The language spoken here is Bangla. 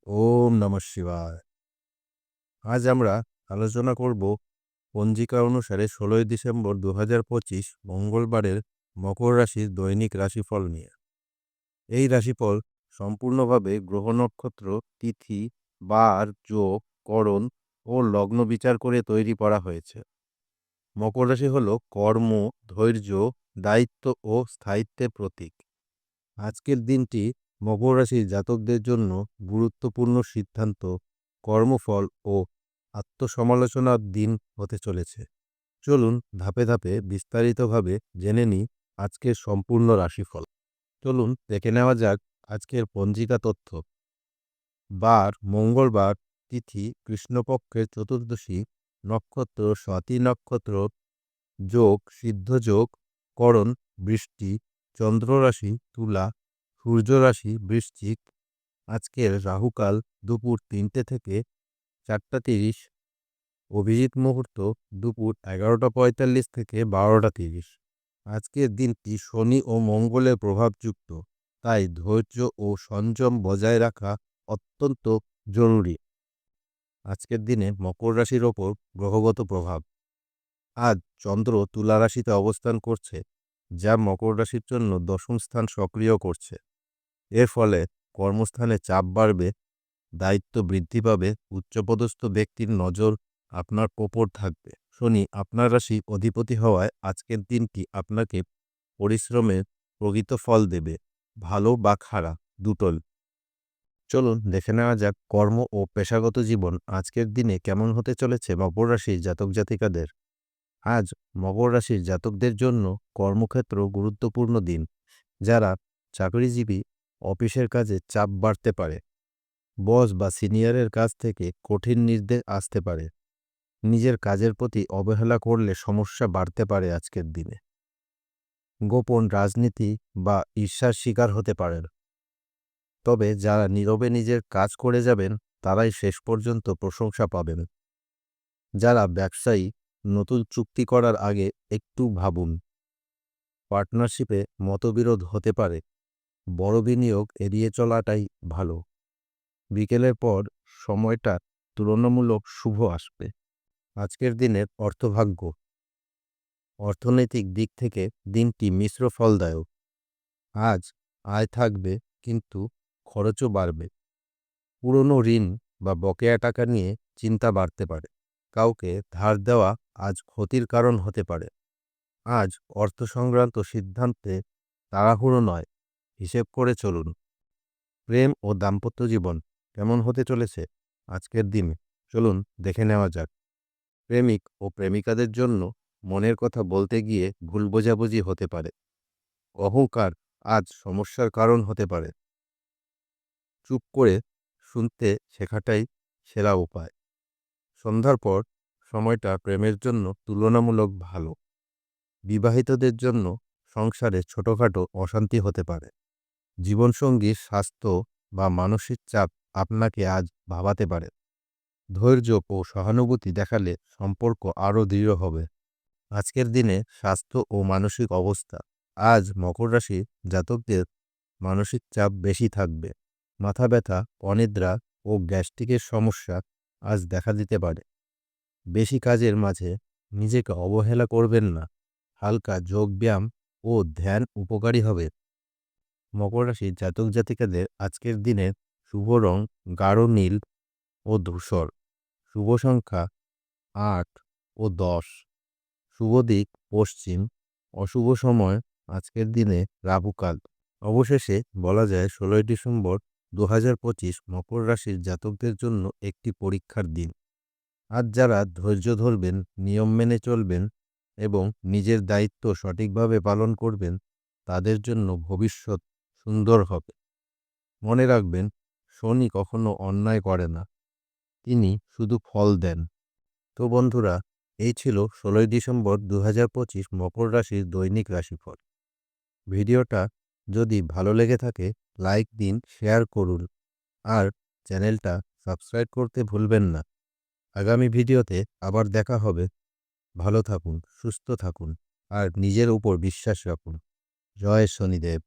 ওম নমঃ শিবায়। আজ আমরা আলোচনা করব পঞ্জিকা অনুসারে ১৬ই ডিসেম্বর ২০২৫ মঙ্গলবারের মকর রাশির দৈনিক রাশিফল নিয়ে। এই রাশিফল সম্পূর্ণভাবে গ্রহ নক্ষত্র, তিথি, বার, যোগ, করণ ও লগ্ন বিচার করে তৈরি করা হয়েছে। মকর রাশি হল কর্ম, ধৈর্য, দায়িত্ব ও স্থায়িত্বের প্রতীক। আজকের দিনটি মকর রাশির জাতকদের জন্য গুরুত্বপূর্ণ সিদ্ধান্ত, কর্মফল ও আত্মসমালোচনার দিন হতে চলেছে। চলুন ধাপে ধাপে বিস্তারিতভাবে জেনে নিই আজকের সম্পূর্ণ রাশিফল। চলুন দেখে নেওয়া যাক আজকের পঞ্জিকা তথ্য। বার মঙ্গলবার, তিথি কৃষ্ণপক্ষের চতুর্দশী, নক্ষত্র স্বাতি নক্ষত্র, যোগ সিদ্ধ যোগ, করণ বৃষ্টি, চন্দ্ররাশি তুলা, সূর্য রাশি বৃশ্চিক। আজকের রাহুকাল দুপুর ৩টে থেকে ৪টা ৩০, অভিজিৎ মুহূর্ত দুপুর ১১টা ৪৫ থেকে ১২টা ৩০। আজকের দিনটি শনি ও মঙ্গলের প্রভাবযুক্ত, তাই ধৈর্য ও সংযম বজায় রাখা অত্যন্ত জরুরি। আজকের দিনে মকর রাশির ওপর গ্রহগত প্রভাব। আজ চন্দ্র তুলা রাশিতে অবস্থান করছে, যা মকর রাশির জন্য দশম স্থান সক্রিয় করছে। এর ফলে কর্মস্থানে চাপ বাড়বে, দায়িত্ব বৃদ্ধি পাবে, উচ্চপদস্থ ব্যক্তির নজর আপনার ওপর থাকবে। শনি আপনার রাশি অধিপতি হওয়ায় আজকের দিনটি আপনাকে পরিশ্রমের প্রকৃত ফল দেবে, ভালো বা খারাপ দুটোই। চলুন দেখে নেওয়া যাক কর্ম ও পেশাগত জীবন আজকের দিনে কেমন হতে চলেছে মকর রাশির জাতক জাতিকাদের। আজ মকর রাশির জাতকদের জন্য কর্মক্ষেত্র গুরুত্বপূর্ণ দিন। যারা চাকরিজীবী, অফিসের কাজে চাপ বাড়তে পারে। বস বা সিনিয়রের কাছ থেকে কঠিন নির্দেশ আসতে পারে। নিজের কাজের প্রতি অবহেলা করলে সমস্যা বাড়তে পারে আজকের দিনে। গোপন রাজনীতি বা ঈর্ষার শিকার হতে পারেন। তবে যারা নীরবে নিজের কাজ করে যাবেন তারাই শেষ পর্যন্ত প্রশংসা পাবেন। যারা ব্যবসায়ী, নতুন চুক্তি করার আগে একটু ভাবুন। পার্টনারশিপে মতবিরোধ হতে পারে, বড় বিনিয়োগ এড়িয়ে চলাটাই ভালো। বিকেলের পর সময়টা তুলনামূলক শুভ আসবে। আজকের দিনের অর্থভাগ্য। অর্থনৈতিক দিক থেকে দিনটি মিশ্র ফলদায়ক। আজ আয় থাকবে, কিন্তু খরচও বাড়বে। পুরনো ঋণ বা বকেয়া টাকা নিয়ে চিন্তা বাড়তে পারে। কাউকে ধার দেওয়া আজ ক্ষতির কারণ হতে পারে। আজ অর্থ সংক্রান্ত সিদ্ধান্তে তাড়াহুড়ো নয়, হিসেব করে চলুন। প্রেম ও দাম্পত্য জীবন কেমন হতে চলেছে আজকের দিনে, চলুন দেখে নেওয়া যাক। প্রেমিক ও প্রেমিকাদের জন্য মনের কথা বলতে গিয়ে ভুল বোঝাবুঝি হতে পারে। অহংকার আজ সমস্যার কারণ হতে পারে। চুপ করে শুনতে শেখাটাই সেরা উপায়। সন্ধ্যার পর সময়টা প্রেমের জন্য তুলনামূলক ভালো। বিবাহিতদের জন্য সংসারে ছোটখাটো অশান্তি হতে পারে। জীবনসঙ্গীর স্বাস্থ্য বা মানসিক চাপ আপনাকে আজ ভাবাতে পারে। ধৈর্য ও সহানুভূতি দেখালে সম্পর্ক আরও দৃঢ় হবে। আজকের দিনে স্বাস্থ্য ও মানসিক অবস্থা। আজ মকর রাশি জাতকদের মানসিক চাপ বেশি থাকবে। মাথা ব্যথা, অনিদ্রা ও গ্যাস্ট্রিকের সমস্যা আজ দেখা দিতে পারে। বেশি কাজের মাঝে নিজেকে অবহেলা করবেন না। হালকা যোগব্যায়াম ও ধ্যান উপকারী হবে। মকর রাশির জাতক জাতিকাদের আজকের দিনের শুভ রং গাঢ় নীল ও ধূসর। শুভ সংখ্যা ৮ ও ১০। শুভ দিক পশ্চিম। অশুভ সময় আজকের দিনে রাহুকাল। অবশেষে বলা যায় ১৬ই ডিসেম্বর ২০২৫ মকর রাশির জাতকদের জন্য একটি পরীক্ষার দিন। আজ যারা ধৈর্য ধরবেন, নিয়ম মেনে চলবেন এবং নিজের দায়িত্ব সঠিকভাবে পালন করবেন, তাদের জন্য ভবিষ্যৎ সুন্দর হবে। মনে রাখবেন, শনি কখনো অন্যায় করে না, তিনি শুধু ফল দেন। তো বন্ধুরা, এই ছিল ১৬ই ডিসেম্বর ২০২৫ মকর রাশির দৈনিক রাশিফল। ভিডিওটা যদি ভালো লেগে থাকে লাইক দিন, শেয়ার করুন আর চ্যানেলটা সাবস্ক্রাইব করতে ভুলবেন না। আগামী ভিডিওতে আবার দেখা হবে। ভালো থাকুন, সুস্থ থাকুন আর নিজের উপর বিশ্বাস রাখুন। জয় শনিদেব।